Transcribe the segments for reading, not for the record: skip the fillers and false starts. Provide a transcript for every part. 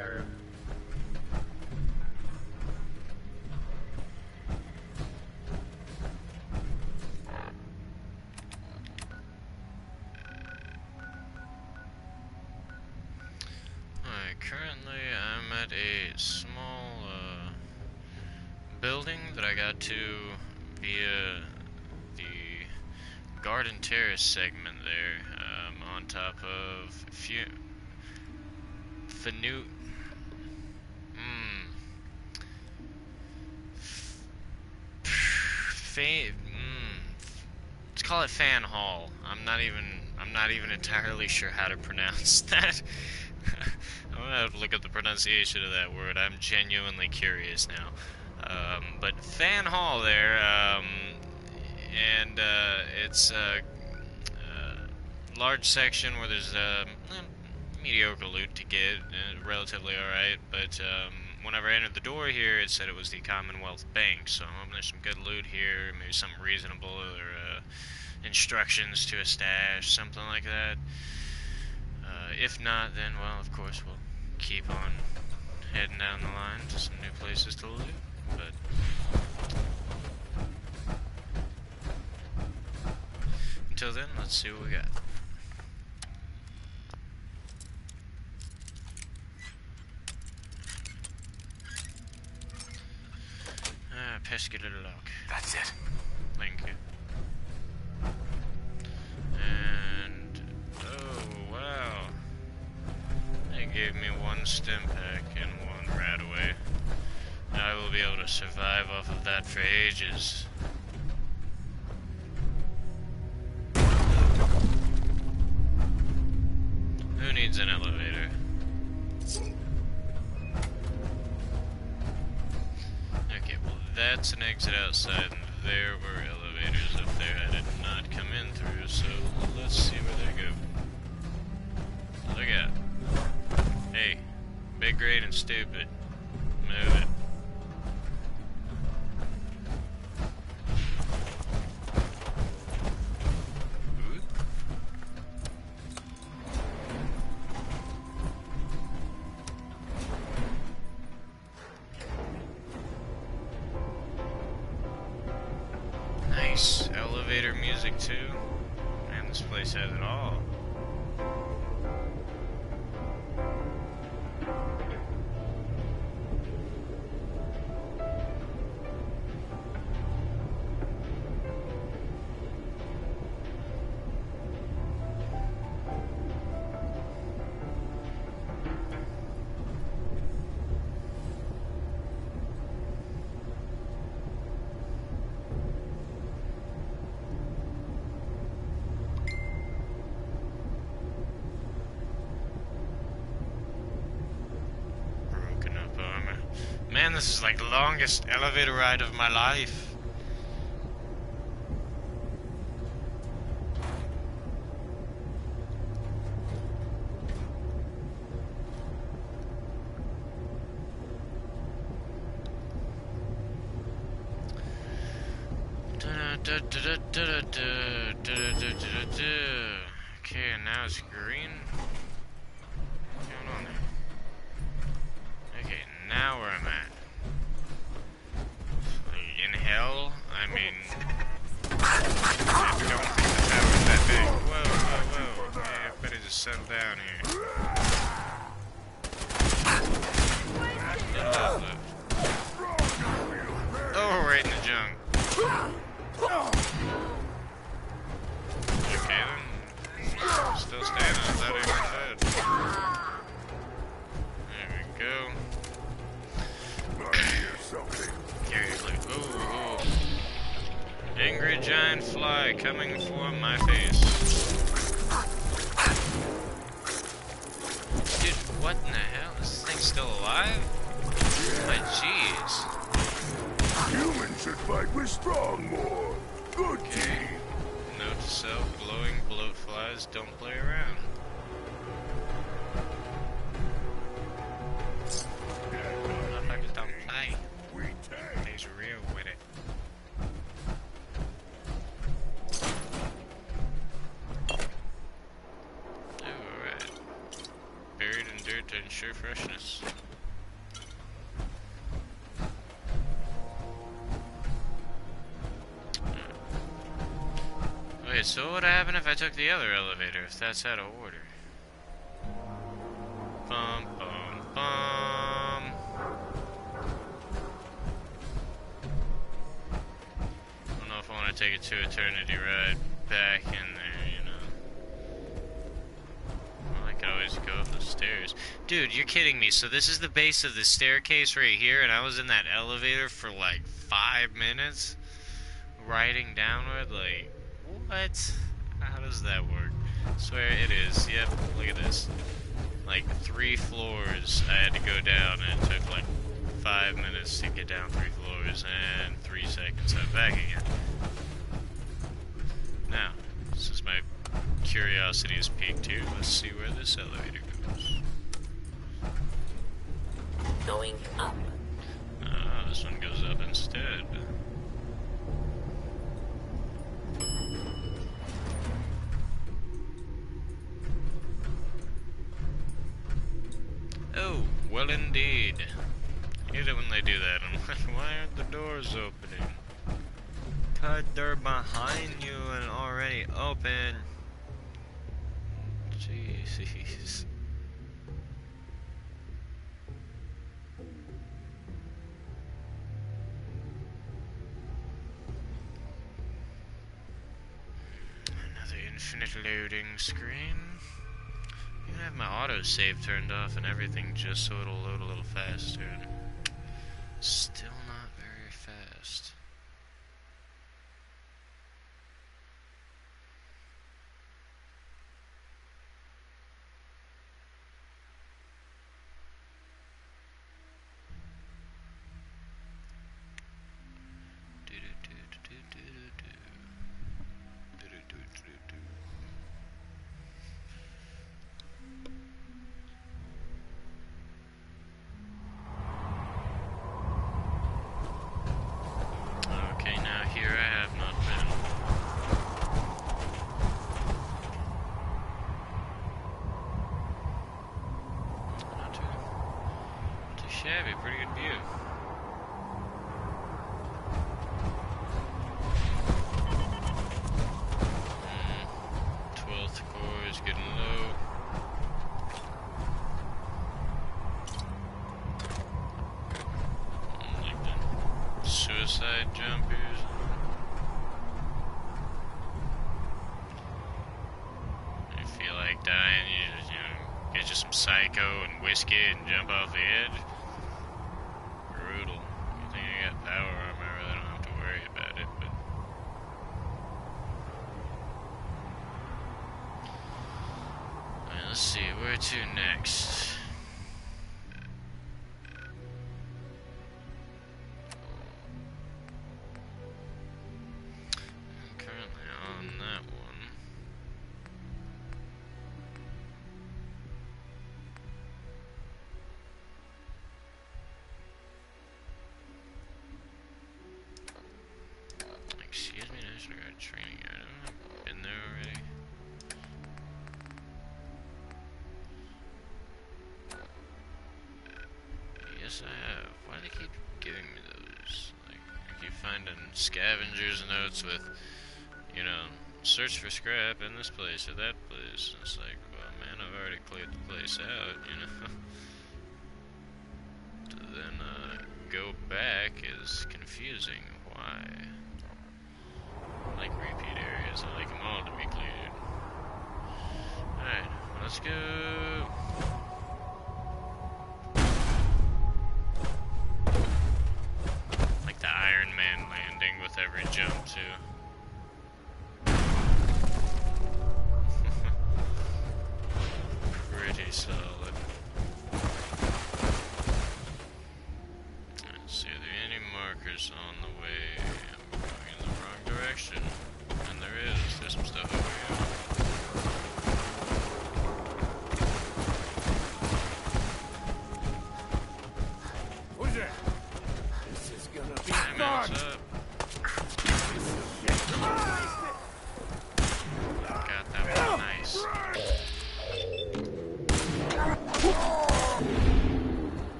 serve. Alright, currently I'm at a small building that I got to via the Garden Terrace segment there, on top of Fanu... Let's call it Fan Hall. I'm not even entirely sure how to pronounce that. I'm gonna have to look up the pronunciation of that word. I'm genuinely curious now. But Fan Hall there, and it's a large section where there's mediocre loot to get, relatively alright, but whenever I entered the door here, it said it was the Commonwealth Bank, so I'm hoping there's some good loot here, maybe something reasonable, or instructions to a stash, something like that. If not, then, well, of course, we'll keep on heading down the line to some new places to loot, but... until then, let's see what we got. Pesky little lock. That's it. Thank you. And... oh, wow. They gave me one stim pack and one rat away. I will be able to survive off of that for ages. Who needs an elevator? Okay, well that's an exit outside, and there were elevators up there I did not come in through, so let's see where they go. Look out. Hey, big, great, and stupid. Move it. Nice. Elevator music too. Man, this place has it all. Man, this is like the longest elevator ride of my life. Okay, now it's green. What's going on there? Okay, now where I'm at. In hell? I mean... I don't think the tower's that big. Whoa, whoa, whoa. Hey, everybody just settle down here. Oh, right in the junk. Okay then. Still standing. I thought he was dead. There we go. Seriously. Ooh, ooh. Angry giant fly coming for my face. Dude, what in the hell? Is this thing still alive? My jeez. Humans should fight with strong more. Good key. Note to self, glowing bloat flies don't play around. Motherfuckers don't play. He's real with it. Alright. Buried in dirt and extra freshness. Wait, so what would happen if I took the other elevator, if that's out of order? Bum, bum, bum. I don't know if I want to take a to eternity ride back in there, you know. Well, I could always go up the stairs. Dude, you're kidding me. So this is the base of the staircase right here, and I was in that elevator for like 5 minutes? Riding downward? Like, what? How does that work? I swear it is. Yep, look at this. Like 3 floors I had to go down, and it took like 5 minutes to get down 3 floors, and 3 seconds I'm back again. Now, since my curiosity is peaked here, let's see where this elevator goes. Going up. Ah, this one goes up instead. Oh, well indeed. I hate it when they do that. I'm like, why aren't the doors opening? Cut, they're behind you and already open. Jeez. Another infinite loading screen. I'm gonna have my autosave turned off and everything just so it'll load a little faster. Still not very fast. Okay, now here I have not been. Not too shabby, pretty good view. Mm, 12th core is getting low. Like the suicide jumpers. You feel like dying, you know, get you some Psycho and whiskey and jump off the edge. Brutal. You think I got power armor, I really don't have to worry about it, but... Alright, let's see, where to next? I'm currently on that one. Excuse me, National Guard training item. I've been there already. Yes, I have. Why do they keep giving me those? Like, I keep finding scavengers notes with, you know, search for scrap in this place or that place. It's like, well, man, I've already cleared the place out, you know. To then, go back is confusing. Why? I like repeat areas. I like them all to be cleared. Alright, let's go. Like the Iron Man landing with every jump, too. Pretty solid. Let's see, are there any markers on the way? I'm going in the wrong direction. And there is. There's some stuff over here. Who's that? This is gonna be Hey man, fun. what's up?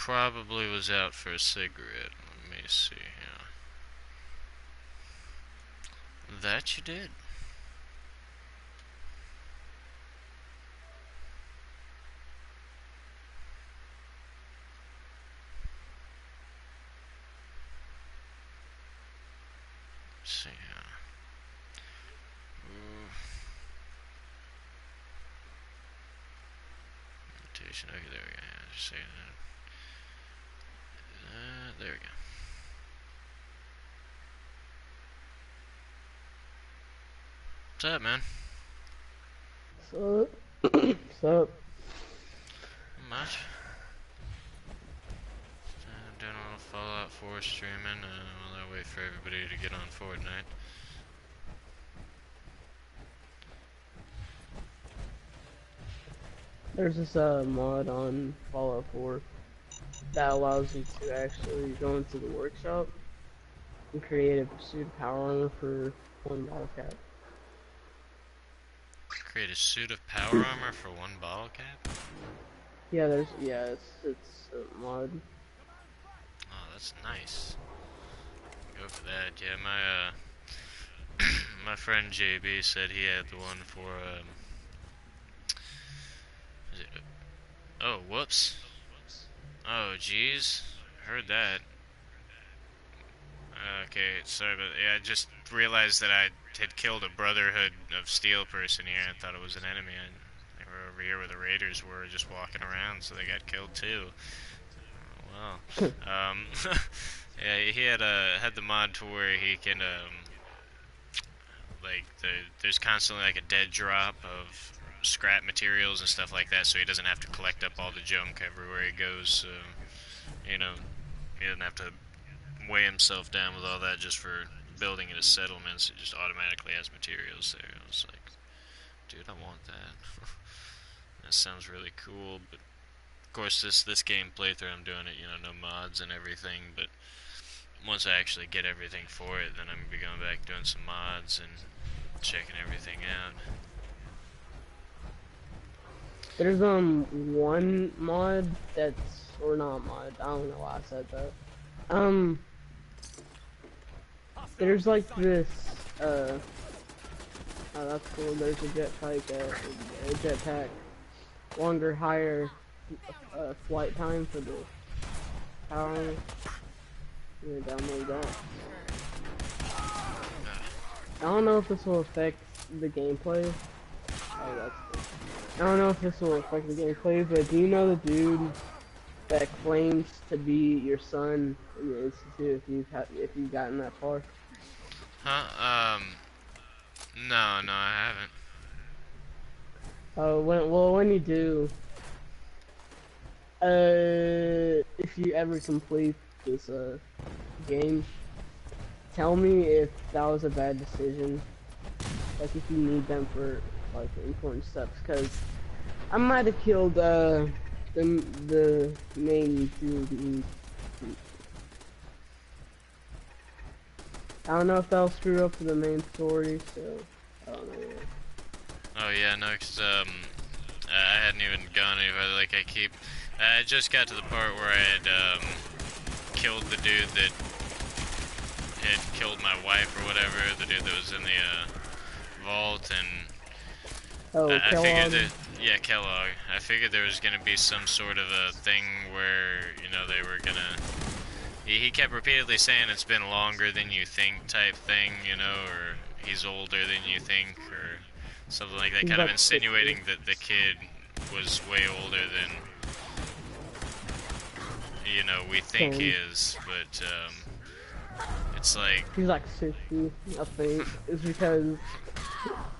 probably was out for a cigarette. Let me see here. That you did. Let's see here. Ooh. Invitation. Okay, there we go. Yeah, just say that. There we go. What's up, man? Sup? Sup? Not much. Doing a little Fallout 4 streaming while I wait for everybody to get on Fortnite. There's this mod on Fallout 4 that allows you to actually go into the workshop and create a pursuit power armor for one bottle cap. Create a suit of power armor for one bottle cap? Yeah, it's a mod. Oh, that's nice. Go for that. Yeah, my friend JB said he had the one for is it, oh, whoops. Oh, jeez. Heard that. Okay, sorry, but yeah, I just realized that I had killed a Brotherhood of Steel person here. I thought it was an enemy. They were over here where the Raiders were, just walking around, so they got killed too. Oh, well, yeah, he had the mod to where he can like there's constantly like a dead drop of scrap materials and stuff like that, so he doesn't have to collect up all the junk everywhere he goes. So, you know, he doesn't have to weigh himself down with all that just for building in his settlements. It just automatically has materials there. I was like, dude, I want that. That sounds really cool. But of course, this game playthrough, I'm doing it, you know, no mods and everything. But once I actually get everything for it, then I'm gonna be going back doing some mods and checking everything out. There's one mod that's, or not mod, I don't know why I said that. There's like this oh, that's cool. There's a jetpack, longer, higher flight time for the power. I'm gonna download that. I don't know if this will affect the gameplay. Oh, that's cool. I don't know if this will affect the gameplay, but do you know the dude that claims to be your son in the institute if you've gotten that far? Huh? No, I haven't. Oh, when you do, if you ever complete this game, tell me if that was a bad decision. Like if you need them for like important steps, because I might have killed the main dude. I don't know if that'll screw up for the main story, so I don't know yet. Oh yeah, no, cause I hadn't even gone any further. Like I just got to the part where I had killed the dude that had killed my wife or whatever, the dude that was in the vault, and Oh, I figured that, yeah, Kellogg. I figured there was gonna be some sort of a thing where, you know, they were gonna. He kept repeatedly saying it's been longer than you think type thing, you know, or he's older than you think, or something like that, He's kind of like insinuating 60. that the kid was way older than, you know, we think he is, but, it's like... He's like 60, I think. It's because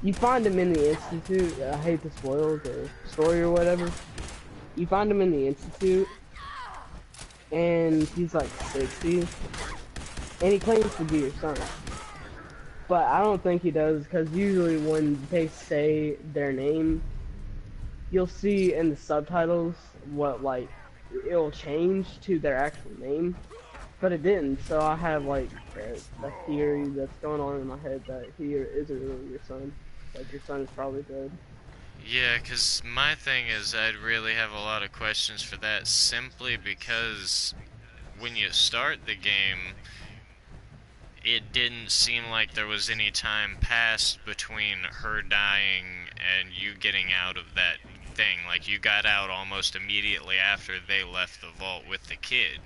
you find him in the institute. I hate to spoil the story or whatever. You find him in the institute, and he's like 60, and he claims to be your son. But I don't think he does, because usually when they say their name, you'll see in the subtitles what, like, it'll change to their actual name. But it didn't, so I have like a theory that's going on in my head that he isn't really your son. Like your son is probably dead. Yeah, because my thing is I'd really have a lot of questions for that simply because when you start the game, it didn't seem like there was any time passed between her dying and you getting out of that thing. Like, you got out almost immediately after they left the vault with the kid.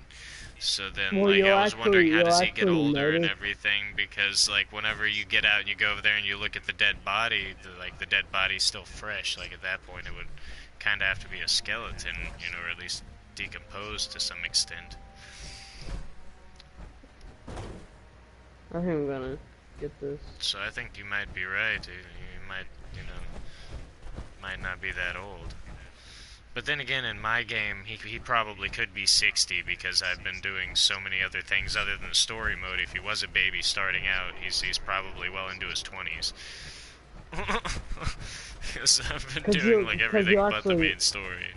So then, Well, like, I was wondering how you'll does he get actually older and notice. everything, because, like, whenever you get out and you go over there and you look at the dead body, the dead body's still fresh. Like, at that point, it would kind of have to be a skeleton, you know, or at least decomposed to some extent. I think I'm gonna get this. So I think you might be right. You might, you know, might not be that old. But then again, in my game, he probably could be 60 because I've been doing so many other things other than story mode. If he was a baby starting out, he's probably well into his 20s. Because I've been doing like everything but the main story.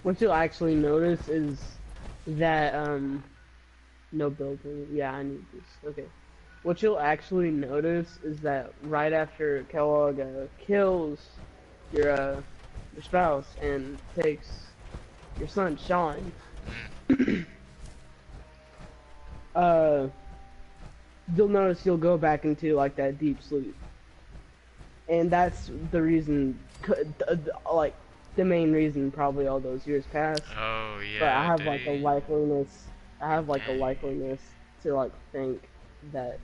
What you'll actually notice is that no building. Yeah, I need this. Okay. What you'll actually notice is that right after Kellogg kills your spouse and takes your son Sean, you'll notice you'll go back into like that deep sleep, and that's the reason, like the main reason probably all those years passed. Oh yeah. But I have like a likeliness. I have like a likeliness to like think that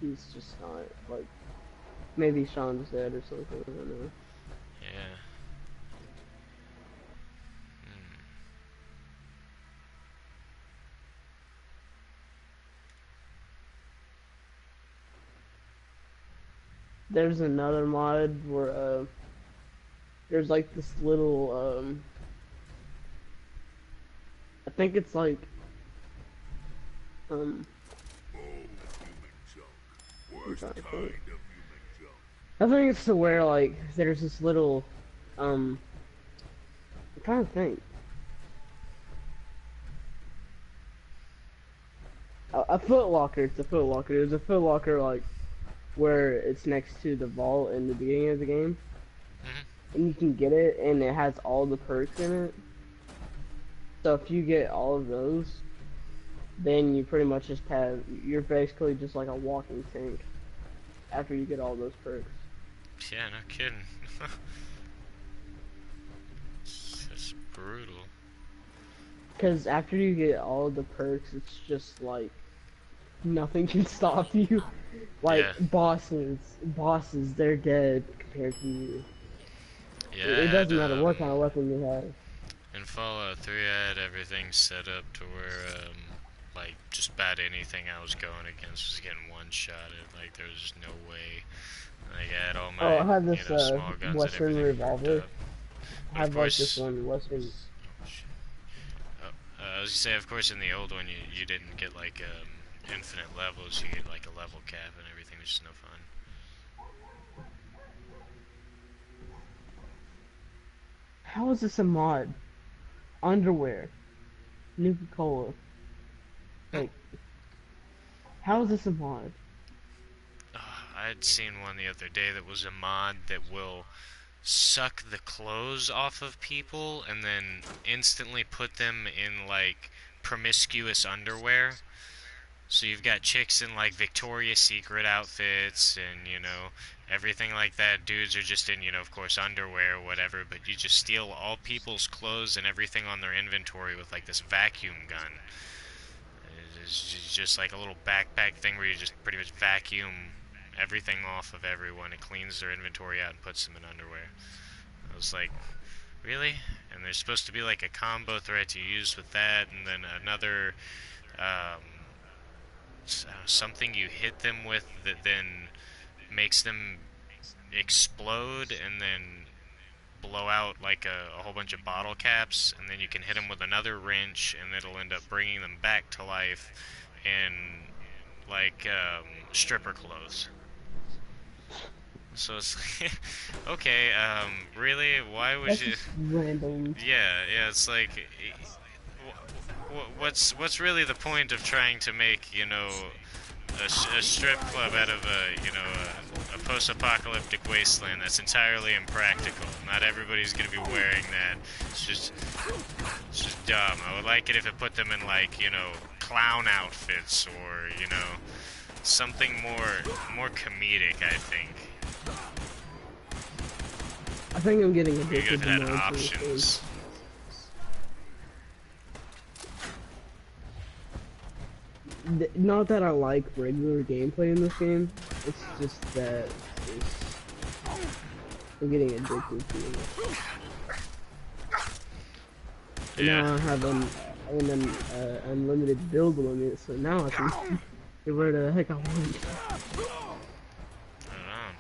he's just not, like, maybe Sean's dead or something. I don't know. Yeah. Hmm. There's another mod where there's like this little I think it's like I'm trying to think. I think it's to where like there's this little I'm trying to think. A foot locker. It's a foot locker. There's a foot locker like where it's next to the vault in the beginning of the game, and you can get it, and it has all the perks in it. So if you get all of those, then you pretty much just you're basically just like a walking tank after you get all those perks. Yeah, no kidding. That's brutal. Because after you get all of the perks, it's just like nothing can stop you. Like bosses, they're dead compared to you. Yeah, It doesn't matter what kind of weapon you have. In Fallout 3, I had everything set up to where, like, just about anything I was going against was getting one-shotted. Like, there was just no way. Like, I had all my, I have this small guns Western and everything revolver. I have like course, this one Western. Oh, shit. I was gonna say, of course, in the old one, you didn't get, like, infinite levels. You get, like, a level cap and everything, which is no fun. How is this a mod? Underwear. Nuka-Cola. Like, how is this a mod? I'd seen one the other day that was a mod that will suck the clothes off of people and then instantly put them in, like, promiscuous underwear. So you've got chicks in, like, Victoria's Secret outfits and, you know, everything like that. Dudes are just in, you know, of course, underwear or whatever, but you just steal all people's clothes and everything on their inventory with, like, this vacuum gun. It's just like a little backpack thing where you just pretty much vacuum everything off of everyone. It cleans their inventory out and puts them in underwear. I was like, really? And there's supposed to be, like, a combo threat you use with that, and then another, something you hit them with that then makes them explode and then blow out like a whole bunch of bottle caps, and then you can hit them with another wrench and it'll end up bringing them back to life in like stripper clothes. So it's okay, really? Why would That's you? just random. Yeah, it's like, what's really the point of trying to make, you know, a strip club out of a, you know, a post-apocalyptic wasteland that's entirely impractical. Not everybody's gonna be wearing that. It's just dumb. I would like it if it put them in, like, you know, clown outfits or, you know, something more comedic, I think. I think I'm getting Maybe addicted if it to had nonsense. options. Not that I like regular gameplay in this game, it's just that I'm getting addicted to it. And Yeah. now I have an unlimited build limit, so now I can do whatever the heck I want. I don't know.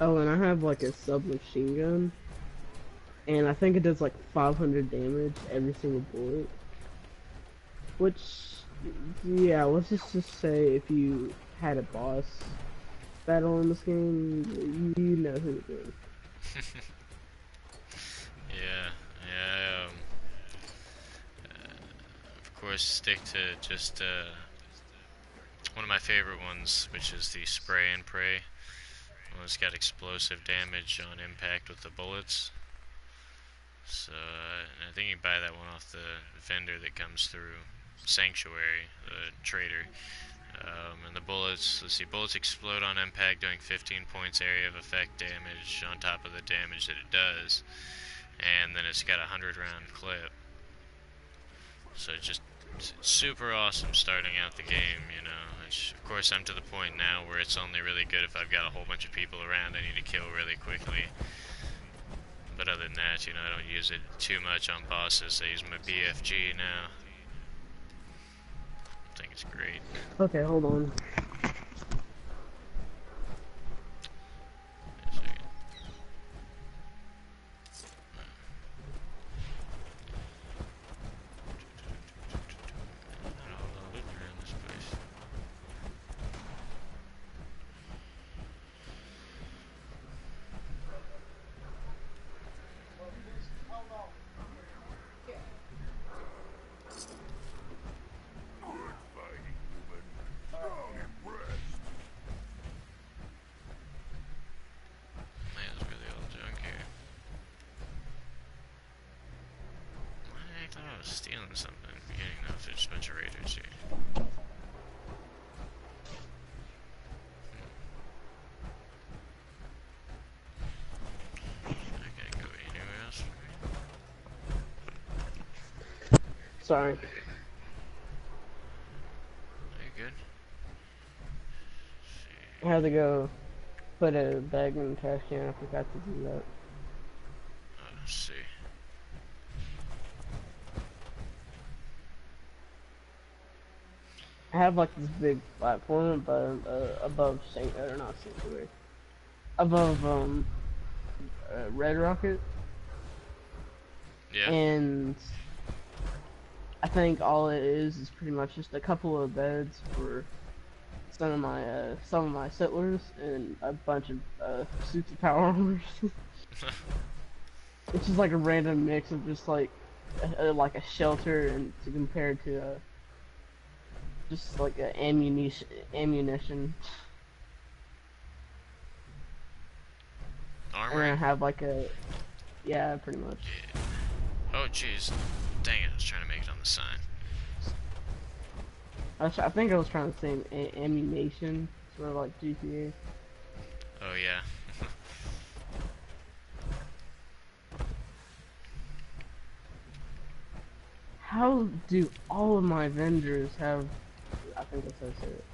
Oh, and I have like a submachine gun, and I think it does like 500 damage every single bullet. Which, yeah, let's just say if you had a boss battle in this game, you know who it is. Yeah. Of course, stick to just one of my favorite ones, which is the spray and pray. Well, it's got explosive damage on impact with the bullets. So, and I think you can buy that one off the vendor that comes through Sanctuary, the trader. And the bullets, let's see, bullets explode on impact, doing 15 points area of effect damage on top of the damage that it does. And then it's got a 100-round clip. So it's just super awesome starting out the game, you know. Of course, I'm to the point now where it's only really good if I've got a whole bunch of people around I need to kill really quickly. But other than that, you know, I don't use it too much on bosses. I use my BFG now. I think it's great. Okay, hold on. Stealing something in the beginning. No, if there's a bunch of raiders here. I can't go anywhere else. Sorry. Are you good? I had to go put a bag in the trash can. I forgot to do that. Let's see. I have like this big platform above not Sanctuary, above Red Rocket. Yeah. And I think all it is pretty much just a couple of beds for some of my settlers and a bunch of suits of power armors. It's just like a random mix of just like a shelter and to compare to just like ammunition. Armory? And I have like a, yeah, pretty much. Yeah. Oh jeez. Dang it, I was trying to make it on the sign. I think I was trying to say ammunition, sort of like GTA. Oh yeah. How do all of my vendors have? I think that's how I said it.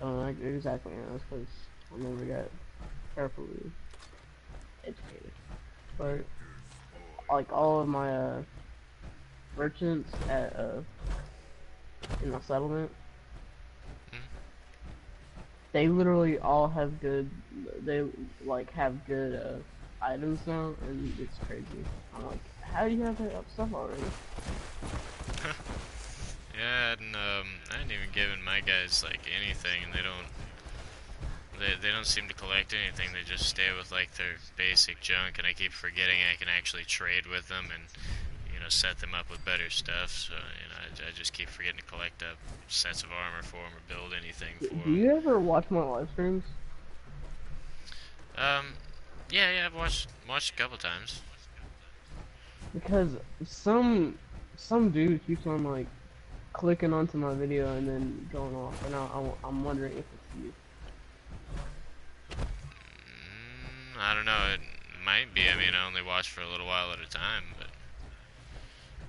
I don't know exactly how because I never got carefully educated. But like all of my merchants at in my settlement, they literally all have good. They like have good items now, and it's crazy. I'm like, how do you have that stuff already? Yeah, and I hadn't even given my guys like anything, and they don't seem to collect anything. They just stay with like their basic junk, and I keep forgetting I can actually trade with them and set them up with better stuff. So I just keep forgetting to collect up sets of armor for them or build anything for them. Do you ever watch my live streams? Yeah, I've watched a couple times. Because some dude keeps on like clicking onto my video and then going off, and I'm wondering if it's you. I don't know. It might be. I mean, I only watch for a little while at a time, but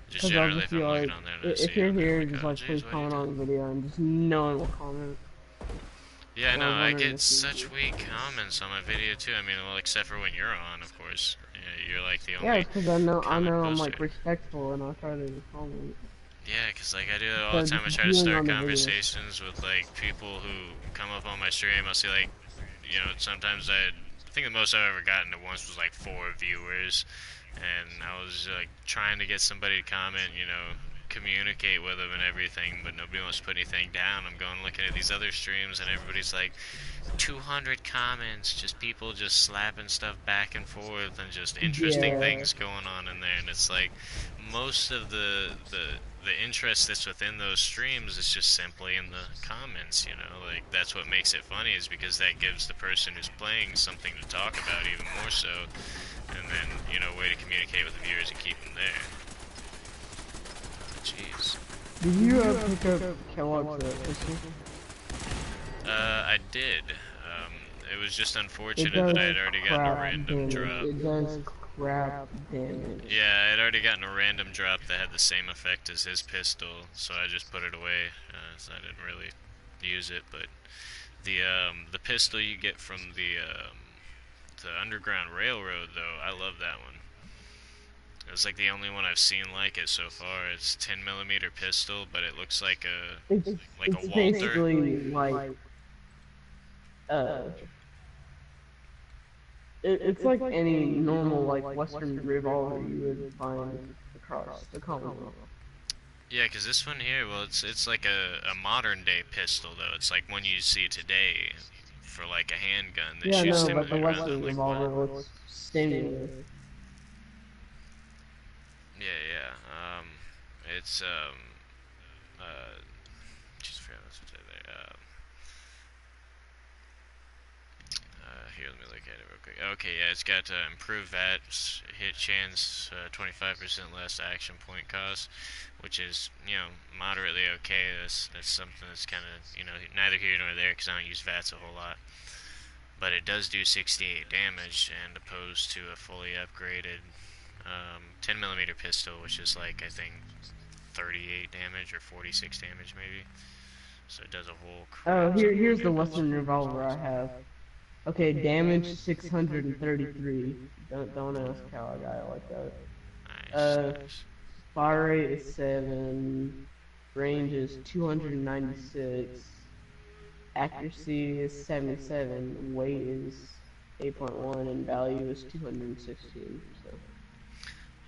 just generally, if I'm looking on there, if you're here, just like please comment on the video, and just no one will comment. Yeah, no, I get such weak comments on my video too. I mean, well, except for when you're on, of course. Yeah, you're like the only. Yeah, because I know poster. I'm like respectful, and I try to comment. Yeah, because like I do that all the time. I try to start conversations with like people who come up on my stream. I'll see like, sometimes I think the most I've ever gotten to once was like 4 viewers, and I was like trying to get somebody to comment, communicate with them and everything, but nobody wants to put anything down. I'm going looking at these other streams, and everybody's like 200 comments, just people just slapping stuff back and forth, and just interesting things going on in there. And it's like most of the interest that's within those streams is just simply in the comments, like that's what makes it funny, is because that gives the person who's playing something to talk about even more so, and then, a way to communicate with the viewers and keep them there. Jeez. Did you pick up Kellogg's pistol? I did. It was just unfortunate that I had already gotten a random drop. It does crap damage. Yeah, I had already gotten a random drop that had the same effect as his pistol, so I just put it away, so I didn't really use it. But the pistol you get from the Underground Railroad, though, I love that one. It's like the only one I've seen like it so far. It's 10mm pistol, but it looks like a it's Walther. Basically like it's like any normal like Western revolver you would find across the Commonwealth. Yeah, because this one here, well, it's like a modern day pistol though. It's like one you see today for like a handgun that shoots but the Western like revolver looks stimulating. Yeah. It's jeez, I forgot what to say there. Here, let me look at it real quick. Okay, yeah, it's got improved VAT, hit chance, 25% less action point cost, which is, moderately okay. That's something that's kind of, neither here nor there, because I don't use VATs a whole lot. But it does do 68 damage, and opposed to a fully upgraded 10mm pistol, which is like, I think, 38 damage or 46 damage maybe. So it does a whole crap. Here's the Western revolver I have. Okay, damage 633. Don't ask how I got it like that. Nice. Fire rate is 7. Range is 296. Accuracy is 77. Weight is 8.1, and value is 216. So.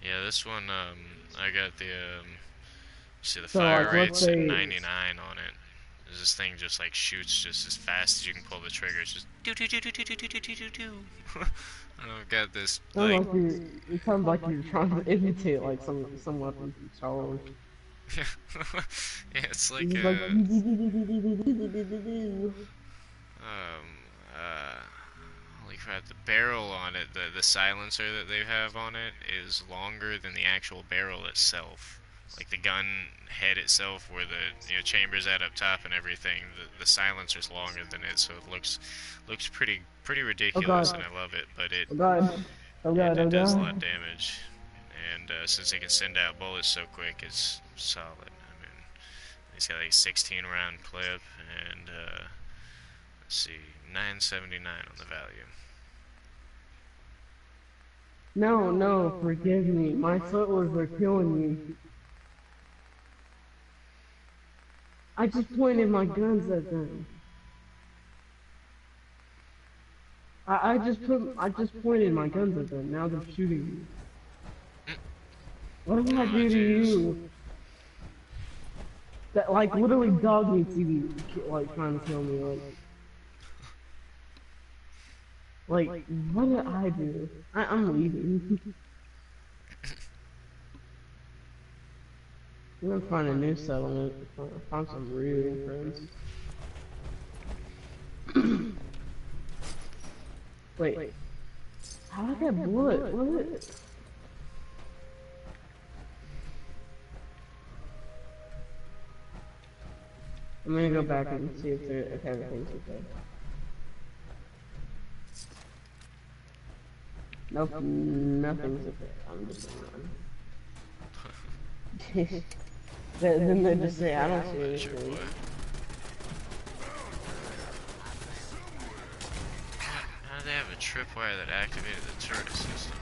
Yeah, this one, I got the, see, the fire rate's at 99 on it. This thing just, like, shoots just as fast as you can pull the trigger. It's just do-do-do-do-do-do-do-do-do-do. I've got this, like... It sounds like you're trying to imitate, like, some weapon from Star Wars. Yeah, it's like, holy crap, the barrel on it, the silencer that they have on it is longer than the actual barrel itself. Like the gun head itself, where the chamber's at up top and everything, the silencer's longer than it, so it looks pretty ridiculous, and I love it. But it does a lot of damage, and since it can send out bullets so quick, it's solid. I mean, it's got like a 16-round clip, and let's see, 979 on the value. No, forgive me. My footwork were killing me. I just pointed my guns at them. I just pointed my guns at them. Now they're shooting me. What did I do to you? That like literally dog meat TV, like trying to kill me. Like Like, what did I do? I'm leaving. I'm gonna find a new settlement. Find some real friends. Wait, how did I get blood? What? I'm gonna go back and see if everything's okay. Nope, nothing's okay. I'm just gonna run. Then they just say, I don't see anything. How do they have a tripwire that activated the turret system?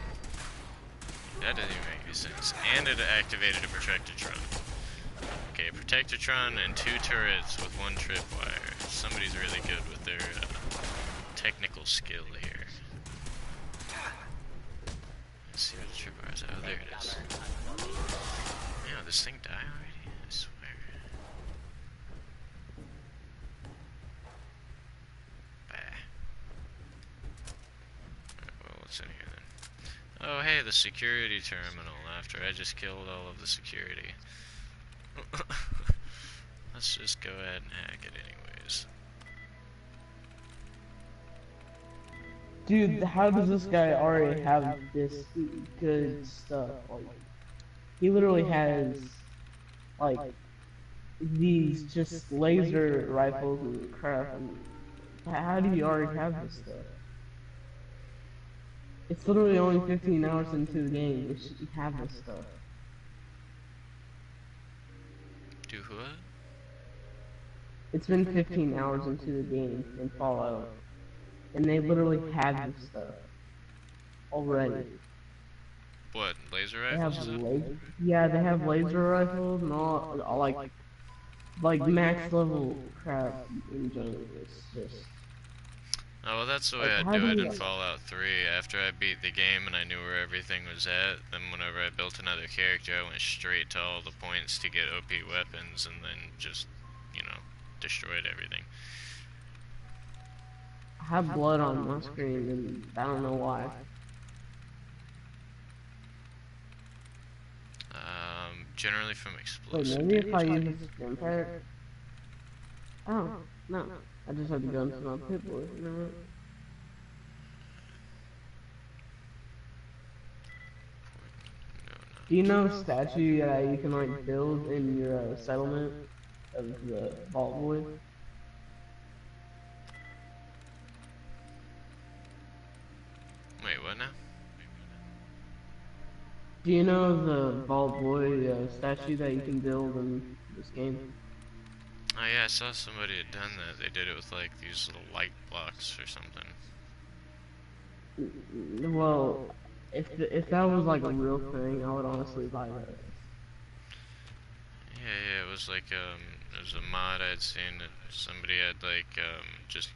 That doesn't even make any sense. And it activated a Protectotron. Okay, Protectotron and 2 turrets with 1 tripwire. Somebody's really good with their technical skill here. Let's see where the tripwire is. Oh, there it is. Yeah, this thing died already? I swear. Bah. Alright, well, what's in here then? Oh, hey, the security terminal after I just killed all of the security. Let's just go ahead and hack it anyways. Dude, how does this guy already have this good stuff? Like, he literally has, like, these just laser rifles and crap. And how do you already have this stuff? It's literally only 15 hours into the game. You should have this stuff. Do what? It's been 15 hours into the game in Fallout, and they literally have this stuff already. What, laser They have rifles? yeah, they have laser rifles and all like max level crap in general. It's just. Oh, well, that's the way Like, I how do do it you- in Fallout 3. After I beat the game and I knew where everything was at, then whenever I built another character, I went straight to all the points to get OP weapons and then just, you know, destroyed everything. I have blood on my screen, and I don't know why. Generally from Wait, explosive maybe if I damage. use a stim pack. Oh, no. I just have to go into my pit boy. You know what? No, not Do you know a statue that you can like build in your settlement of the Vault Void? Wait, what now? Do you know the Vault Void statue that you can build in this game? Oh yeah, I saw somebody had done that. They did it with like these little light blocks or something. Well, if that was like a real thing, I would honestly buy that. Yeah, it was like it was a mod I'd seen that somebody had like just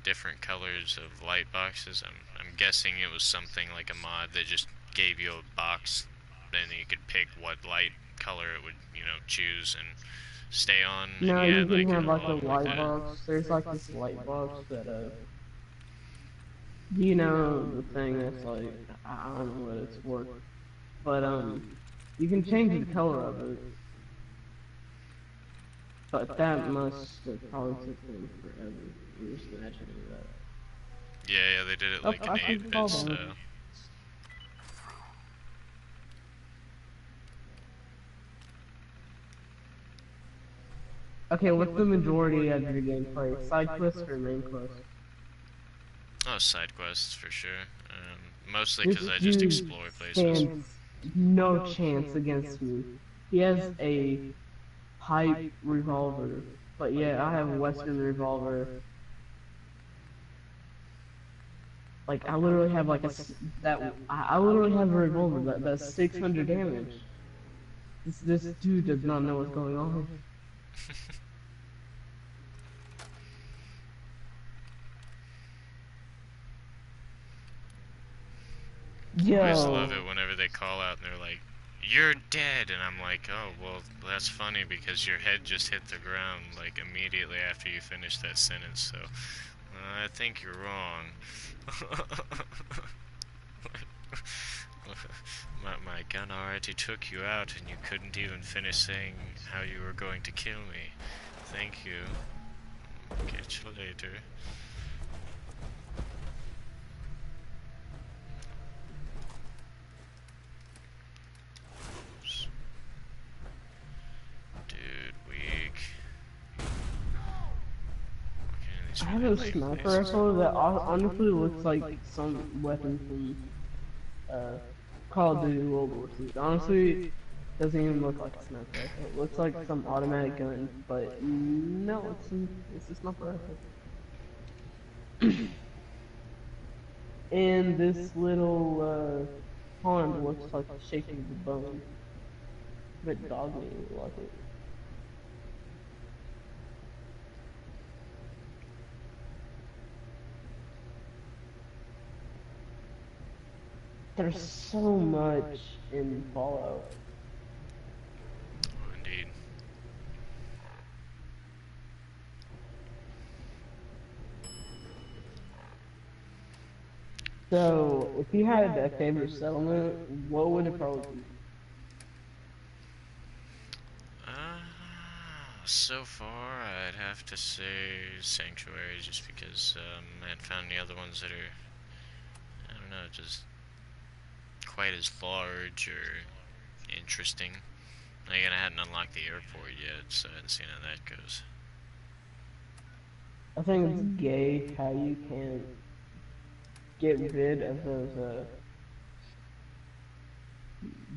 different colors of light boxes. I'm guessing it was something like a mod that just gave you a box, then you could pick what light color it would, you know, choose and stay on. No, and you can had, have like a lot like light that. box. There's like this light box that you know, the thing that's like, I don't know what it's for, but you can change the color of it. But that must have probably took them forever. I'm just imagining that. Yeah, they did it Oh, like I an see 8-bit the style. problem. Okay, what's the majority of your gameplay? Side quests or main quests? Oh, side quests for sure. Mostly This because I just dude explore places. stands no chance against me. He has a pipe revolver, but yeah, I have a Western revolver. Like I literally have like I literally have a revolver that does 600 damage. This dude does not know what's going on. I always love Yo, it whenever they call out and they're like, "You're dead," and I'm like, "Oh, well, that's funny because your head just hit the ground like immediately after you finished that sentence." So I think you're wrong. my gun already took you out and you couldn't even finish saying how you were going to kill me. Thank you. Catch you later. Dude, weak. I have a sniper rifle that honestly looks like some weapon from Call of Duty World War II. Honestly, doesn't even look like a sniper rifle. It looks like some automatic gun, but no, it's a sniper rifle. And this little pond looks like the shape of the bone. But dog me like it. There's so much in Fallout. Oh, indeed. So, if you had a favorite settlement, what would it probably be? So far, I'd have to say Sanctuary, just because I haven't found any other ones that are, I don't know, just quite as large or interesting. Again, I hadn't unlocked the airport yet, so I hadn't seen how that goes. I think it's gay how you can get rid of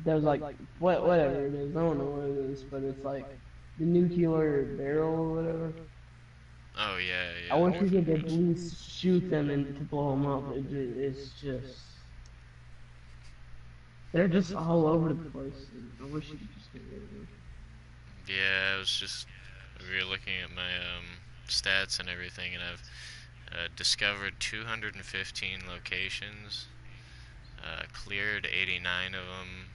those like, whatever it is, I don't know what it is, but it's like, the nuclear barrel or whatever. Oh, yeah, yeah. I wish we could at least shoot them and to blow them up. It's just... They're just all over the place. I wish you could just get rid of them. Yeah, I was just... We were looking at my stats and everything, and I've discovered 215 locations, cleared 89 of them,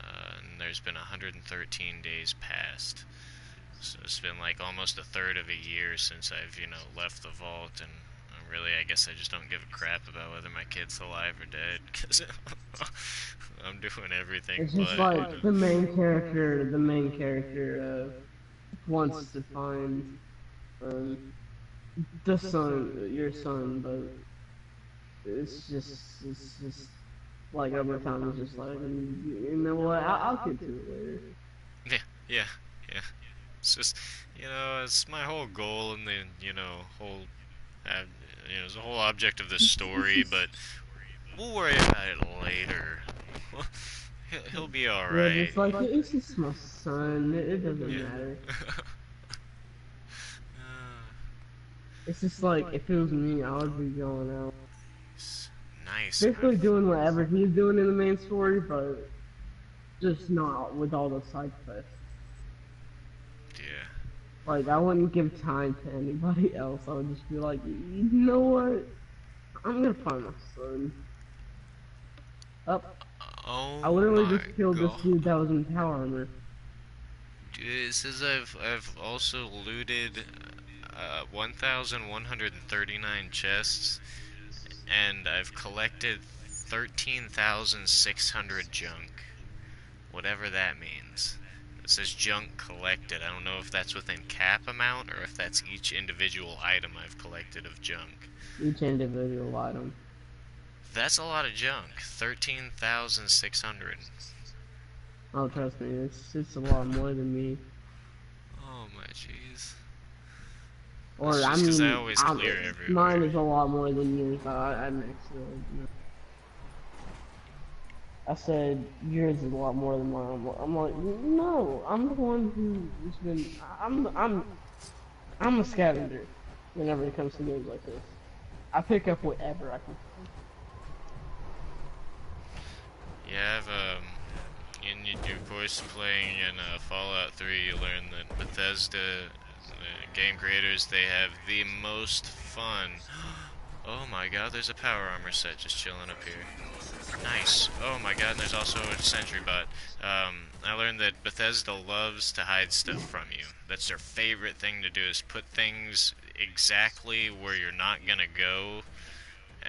and there's been 113 days past. So it's been like almost a third of a year since I've, left the vault, and really, I guess I just don't give a crap about whether my kid's alive or dead, because I'm doing everything. It's just like the main character wants to find the son, your son, but it's just like over time, it's just like, you know what, I'll get to it later. Yeah. It's just, it's my whole goal and the, whole, it's the whole object of this story, but we'll worry about it later. He'll be alright. Yeah, it's like, it's just my son, it doesn't matter. It's just like, if it was me, I would be going out. Nice. Basically doing whatever he's doing in the main story, but just not with all the side quests. Yeah. Like, I wouldn't give time to anybody else. I would just be like, you know what? I'm gonna find my son. Up. Oh, I literally just killed this dude that was in power armor. Dude, it says I've also looted 1,139 chests, and I've collected 13,600 junk. Whatever that means. It says junk collected. I don't know if that's within cap amount or if that's each individual item I've collected of junk. Each individual item. That's a lot of junk. 13,600. Oh, trust me, it's a lot more than me. Oh my jeez. Or, I always clear everywhere. Mine is a lot more than yours, but I'm actually... I said yours is a lot more than mine. I'm like, no, I'm the one who's been. I'm a scavenger. Whenever it comes to games like this, I pick up whatever I can. Yeah, I've in your course playing in Fallout 3, you learn that Bethesda game creators, they have the most fun. Oh my god, there's a power armor set just chilling up here. Nice. Oh my god, and there's also a sentry bot. I learned that Bethesda loves to hide stuff from you. That's their favorite thing to do, is put things exactly where you're not gonna go,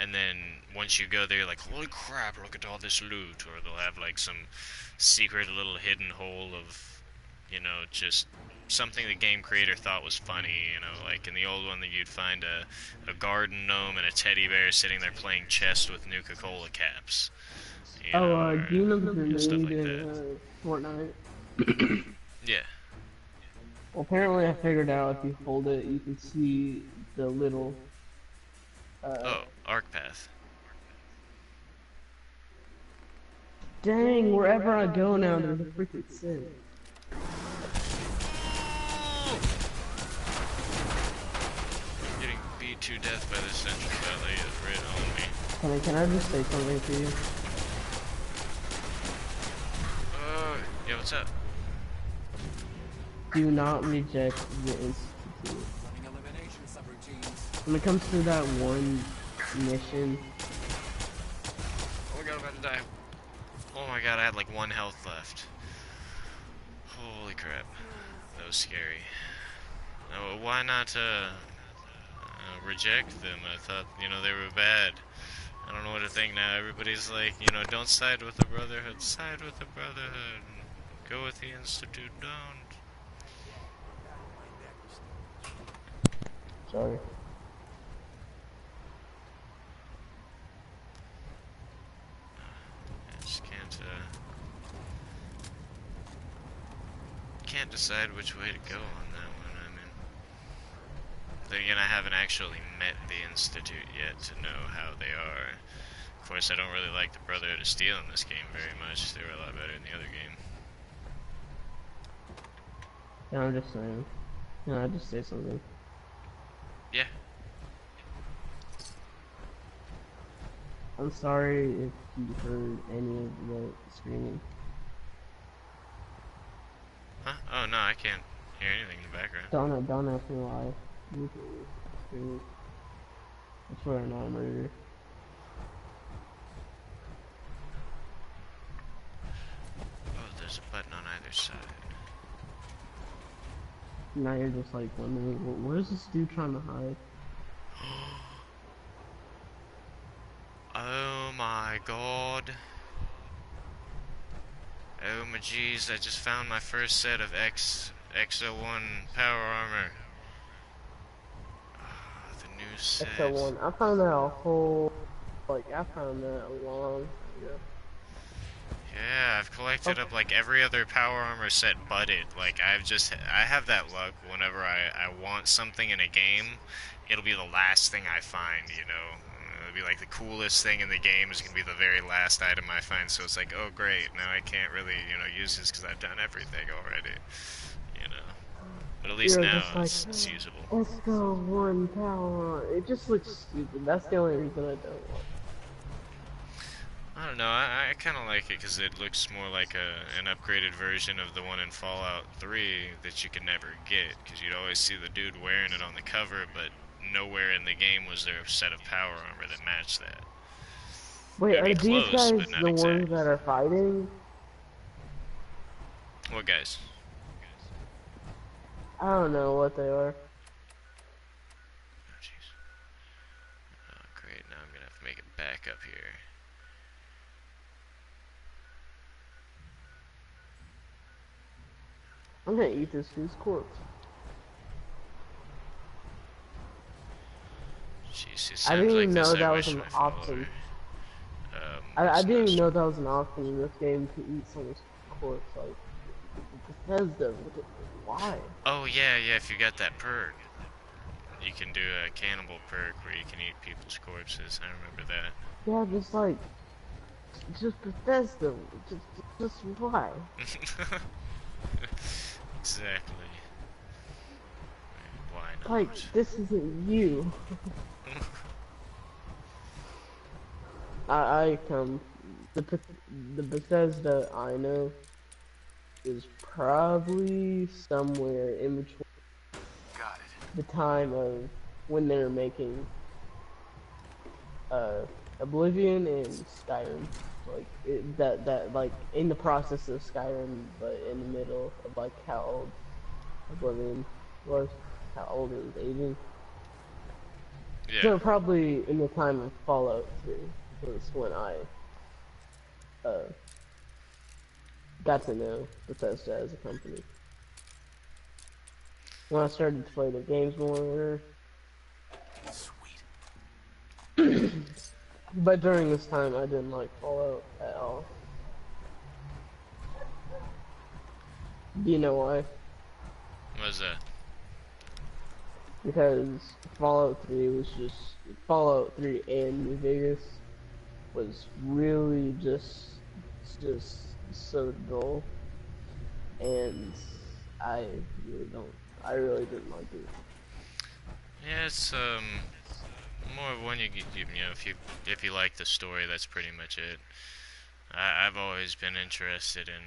and then once you go there, you're like, holy crap, look at all this loot. Or they'll have like some secret little hidden hole of, just something the game creator thought was funny. Like in the old one, that you'd find a garden gnome and a teddy bear sitting there playing chess with Nuka-Cola caps. Demons Or stuff remained like in that. Fortnite. Yeah. Well, apparently I figured out if you hold it, you can see the little, Oh, arc path. dang, wherever I go now, there's a freaking sin. Getting beat to death by the Central Valley is right on me. Can I just say something to you? Yeah, what's up? Do not reject the Institute. When it comes to that one mission, Oh my god, I'm about to die. Oh my god, I had like 1 health left. Holy crap. That was scary. Why not, reject them? I thought, they were bad. I don't know what to think now. Everybody's like, don't side with the Brotherhood. Side with the Brotherhood. Go with the Institute. Don't. sorry. I just can't decide which way to go on that one. I mean, then again, I haven't actually met the Institute yet to know how they are. Of course, I don't really like the Brotherhood of Steel in this game very much. They were a lot better in the other game. Yeah, I'm just saying. I just say something. Yeah. I'm sorry if you heard any of the screaming. Huh? Oh no, I can't hear anything in the background. Don't ask me why. You can scream. I swear I'm not a murderer. Oh, there's a button on either side. Now you're just like wondering, where's this dude trying to hide? Oh my god. Oh my jeez, I just found my first set of XO1 power armor. The new set. XL1. I found that a whole, I found that a long time ago. Yeah, I've collected up like every other power armor set but it. Like I have that luck whenever I want something in a game, it'll be the last thing I find, It'll be like the coolest thing in the game is going to be the very last item I find, so it's like, oh great, now I can't really, use this because I've done everything already, But at least now it's usable. Let's go one power. It just looks stupid. That's the only reason I don't want it. I don't know, I kind of like it because it looks more like an upgraded version of the one in Fallout 3 that you can never get, because you'd always see the dude wearing it on the cover, but nowhere in the game was there a set of power armor that matched that. Wait, are close, these guys but the exact. ones that are fighting? What guys? I don't know what they are. Oh jeez. Oh great, now I'm gonna have to make it back up here. I'm gonna eat this dude's corpse. Jeez, I didn't like even know this, that I was wish an my follower, option. I didn't even know that was an option in this game to eat someone's corpse. Like, Bethesda, why? Oh yeah, if you got that perk, you can do a cannibal perk where you can eat people's corpses. I remember that. Yeah, just Bethesda. Just why? Exactly. Why not? Like, this isn't you. I come. The Bethesda I know is probably somewhere in between the time of when they're making Oblivion and Skyrim. Like that like in the process of Skyrim, but in the middle of like how old Oblivion was, how old it was aging. So Yeah. probably in the time of Fallout 3 was when I uh, got to know Bethesda as a company. When I started to play the games more. Sweet. But during this time, I didn't like Fallout at all. Do you know why? What was that? Because Fallout 3 was just Fallout 3 and New Vegas was really just so dull, and I really don't. I really didn't like it. Yeah, it's more of one you know, if you like the story, that's pretty much it. I've always been interested in,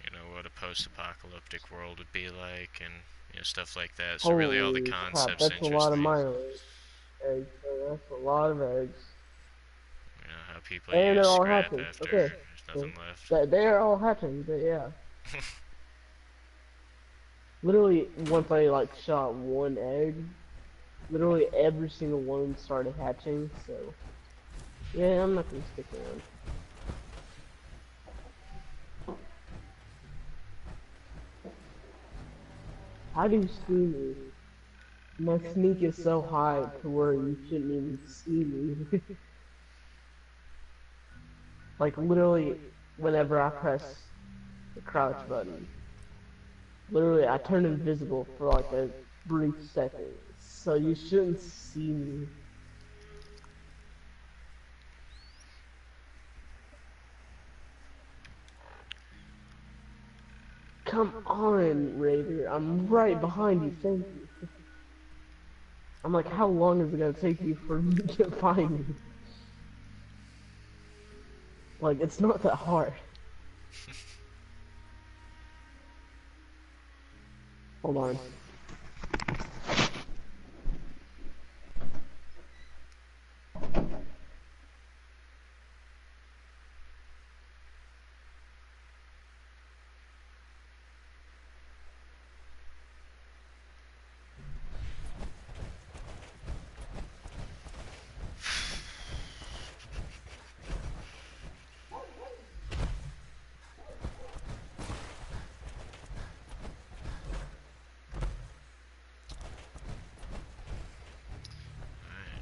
you know, what a post-apocalyptic world would be like, and you know, stuff like that. So really, all the Holy crap, concepts that's a interest lot of me. mileage. Eggs, so that's a lot of eggs. You know, how people And use they're all scrap hatching. after Okay. there's So nothing left. they are all hatching, but yeah. Literally, once I like shot one egg, literally every single one started hatching, so yeah, I'm not gonna stick around. How do you see me? My sneak is so high to where you shouldn't even see me. Like literally, whenever I press the crouch button, literally I turn invisible for like a brief second, so you shouldn't see me. Come on, Raider, I'm right behind you, thank you. I'm like, how long is it gonna take you for me to find me? Like, it's not that hard. Hold on. Alright,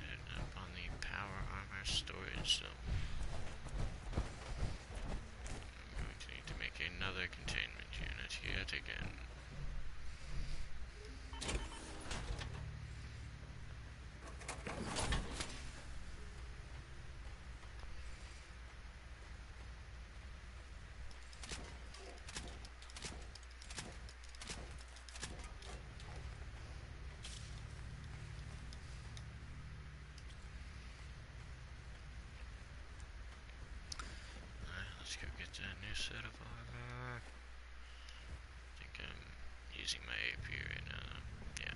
heading up on the power armor storage zone. I'm going to need to make another containment unit yet again. Alright, let's go get that new set of armor. I think I'm using my AP right now. Yeah.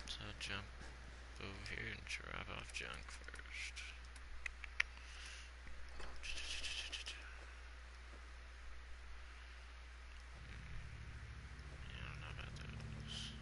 So I'll jump over here and drop off junk first. Yeah, I don't know about those.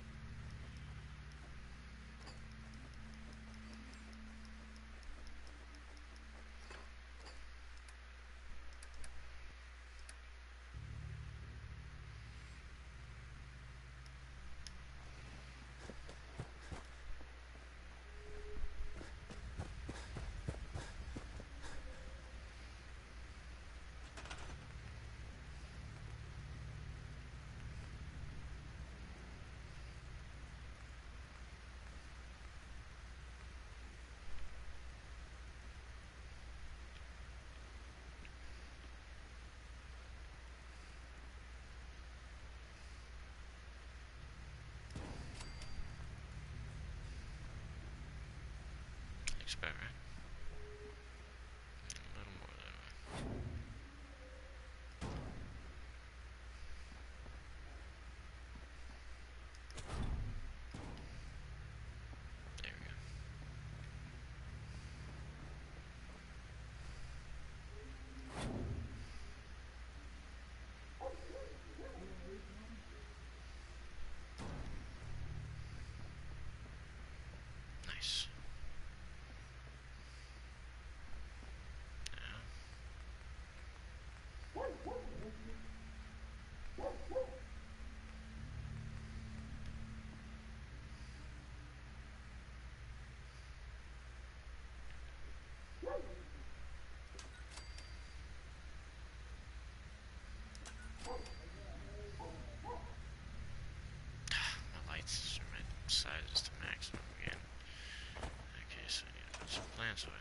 this way.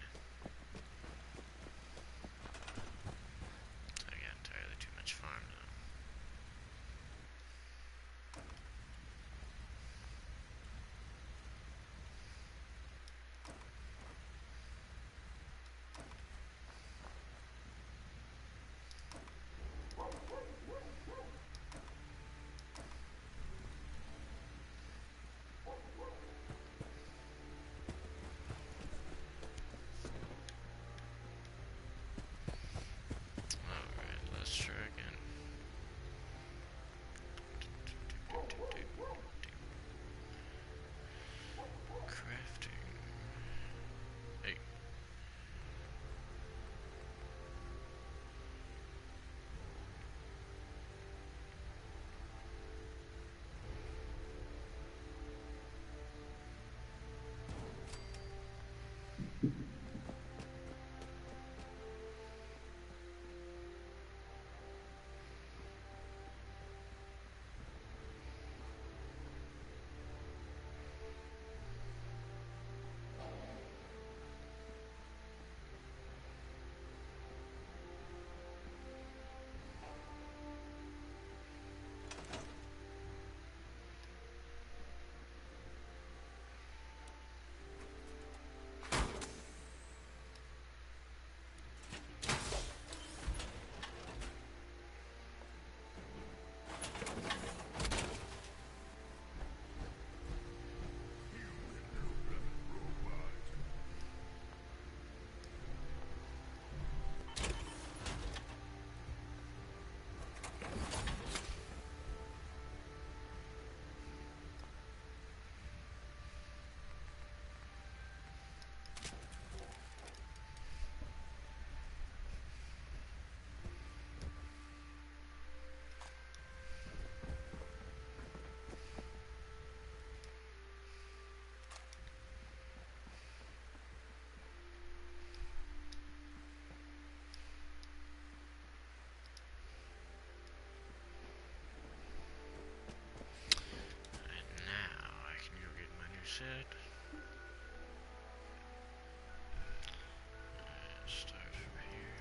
I got entirely too much farm now. Alright, let's try again. Crafting. Hey. And now I can go get my new set. And start from here.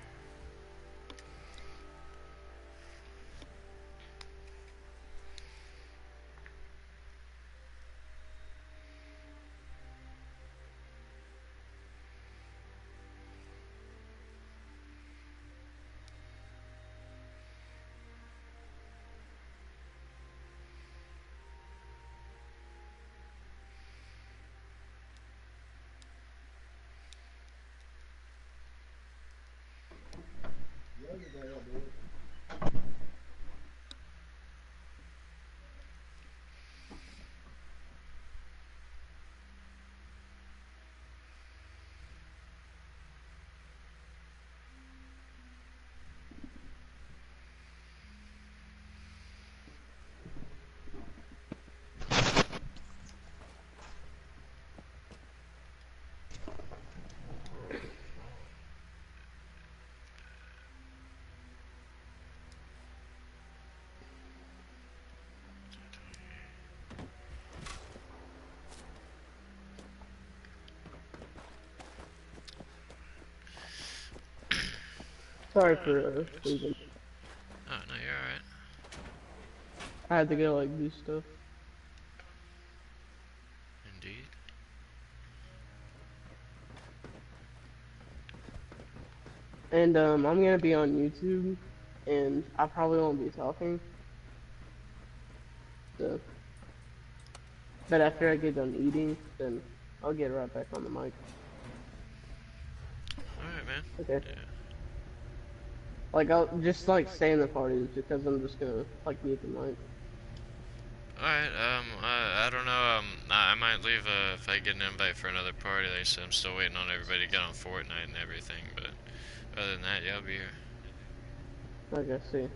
Sorry for leaving. Oh, no, you're alright. I had to go like do stuff. Indeed. And I'm gonna be on YouTube, and I probably won't be talking. So, but after I get done eating, then I'll get right back on the mic. Alright, man. Okay. Yeah. Like I'll just like stay in the parties because I'm just gonna like mute the mic. Alright, I don't know, I might leave, if I get an invite for another party. Like I said, I'm still waiting on everybody to get on Fortnite and everything, but other than that, yeah, I'll be here. I guess see.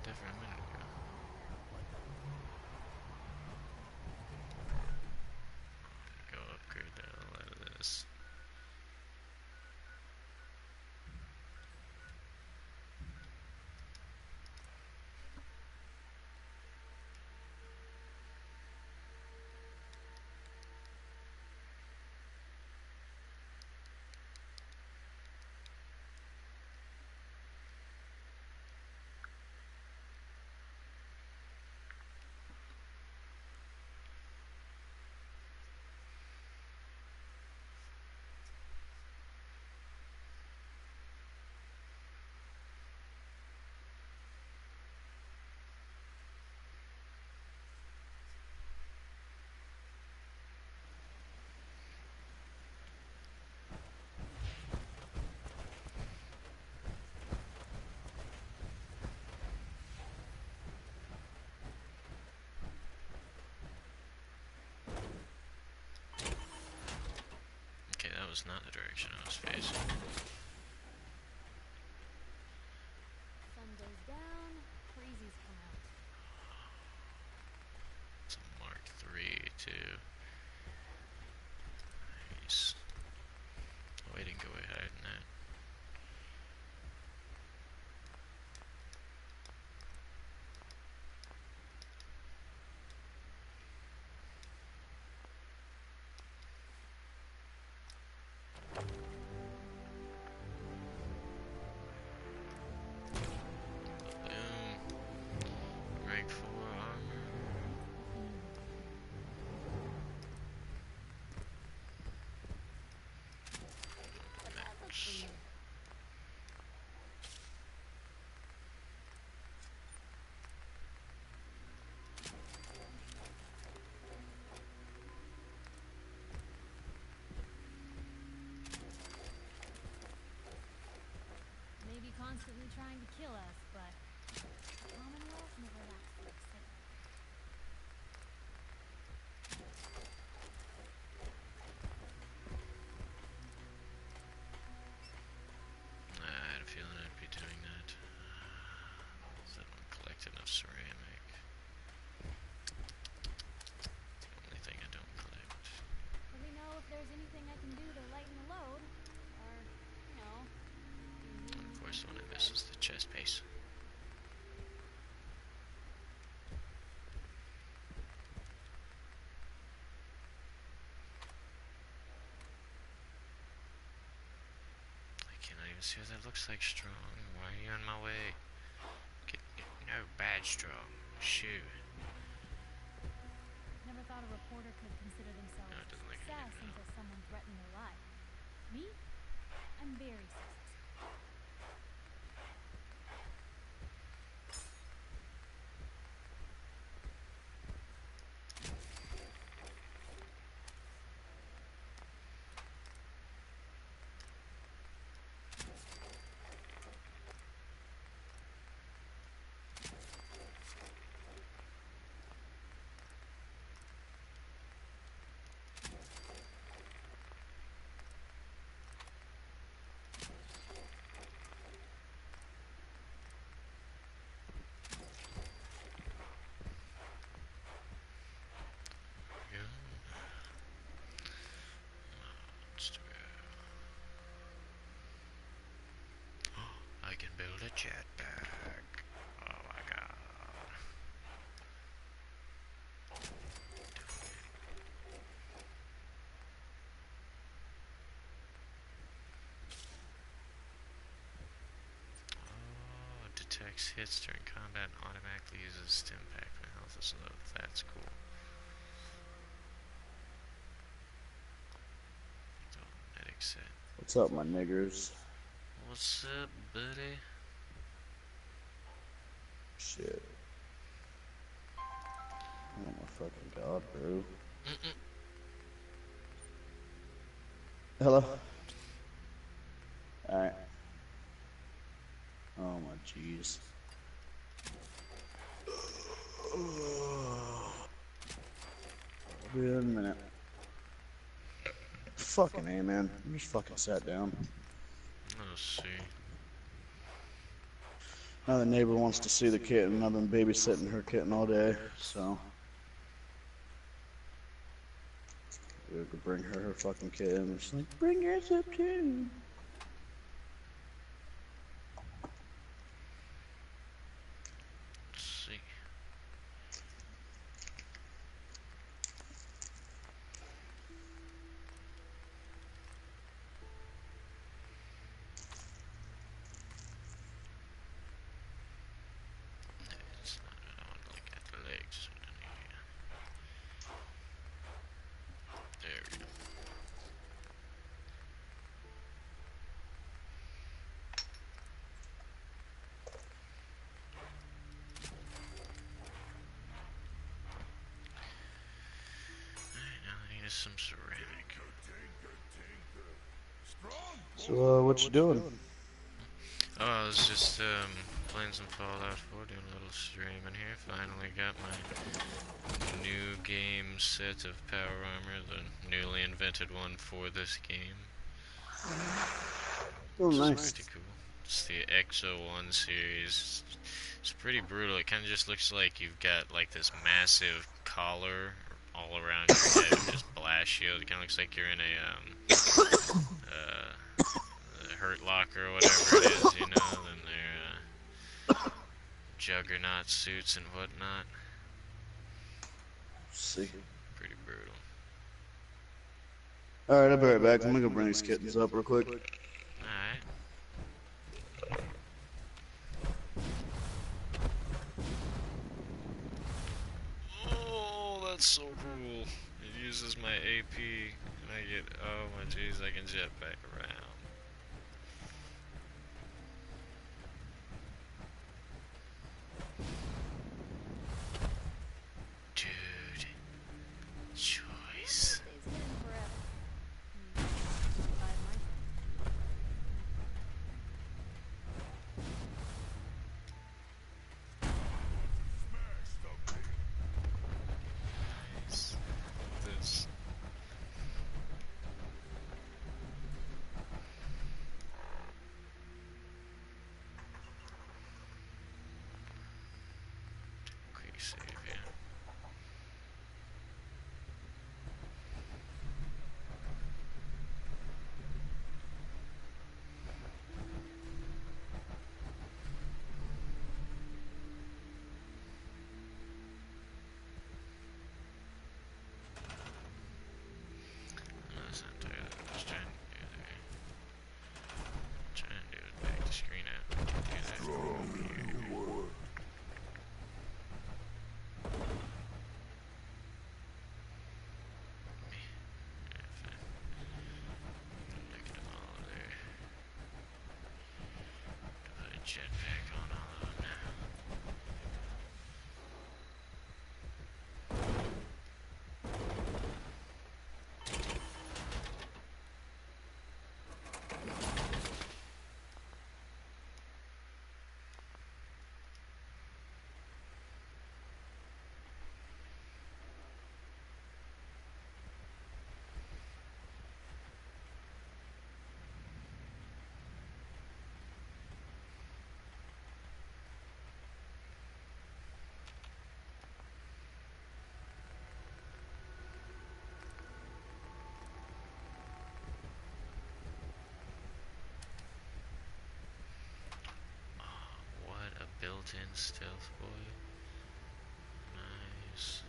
got different a minute ago. Go upgrade the hell out of this. Okay, that was not the direction I was facing. Sun goes down, crazies come out. It's a Mark III too. Nice. Oh, we didn't go way higher than that. Boom. Rank 4 armor. Max. Maybe constantly trying to kill us, but the Commonwealth never lacks for excitement. I had a feeling I'd be doing that. So I don't collect enough ceramic. It's the only thing I don't collect. Let me know if there's anything I can do to lighten the load. Or, you know, And of course, the one I miss is the chest piece. I cannot even see what that looks like strong. Why are you in my way? No, bad strong. Shoot. never thought a reporter could consider themselves No, it a doesn't look like success it, no. until someone threatened their life. Me? I'm very successful. Yeah. Monster. I can build a jetpack. Oh my god. Oh, detects hits during combat and automatically uses stim pack for health. So that's cool. Oh, medic set. What's up, my niggers? What's up, buddy? Shit. Oh my fucking god, bro. Hello? Alright. Oh my jeez. Be in a minute. Fucking A, man. You just fucking sat down. Let's see. Another neighbor wants to see the kitten. I've been babysitting her kitten all day, so we could bring her fucking kitten. She's like, bring yours up too. Let's see. It's not, I don't want to look at the legs. There we go. Alright, now I need some ceramic. So, what you doing? Oh, I was just playing some Fallout 4, doing a little streaming here. Finally got my new game set of power armor, the newly invented one for this game. Oh, Which nice. is pretty cool. It's the XO1 series. It's pretty brutal. It kind of just looks like you've got like this massive collar all around your head, and just blast shield. It kind of looks like you're in a Hurt Locker or whatever it is, you know. And they're juggernaut suits and whatnot. See. Pretty brutal. Alright, I'll be right back. I'm gonna go bring these kittens up real quick. Alright. Oh, that's so cool. It uses my AP, and I get, oh my jeez, I can jetpack around. Dude, choice. It's been forever. By myself. Nice. This. Quick save, yeah. No, it's not entirely what I was trying to do there. Trying to do is back the screen out. Do that. Look at them all there. Put a jetpack on all of them now. What a built-in stealth boy. Nice.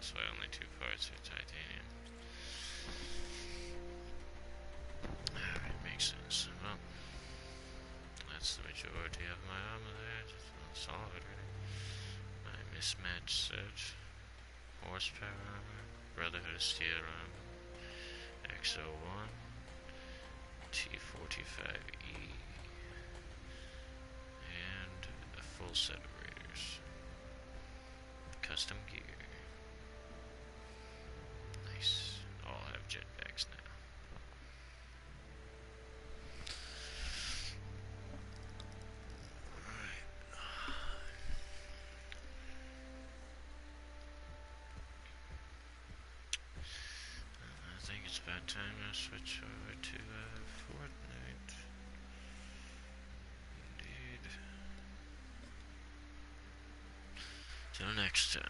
that's why only 2 parts are titanium. Alright, makes sense. Well, that's the majority of my armor there. Just saw it already. My mismatched set. Horsepower armor. Brotherhood of Steel armor. XO1. T45E. And a full set of Raiders. Custom gear. Nice. All have jetpacks now. Alright. I think it's about time I switch over to Fortnite. Indeed. Till next time.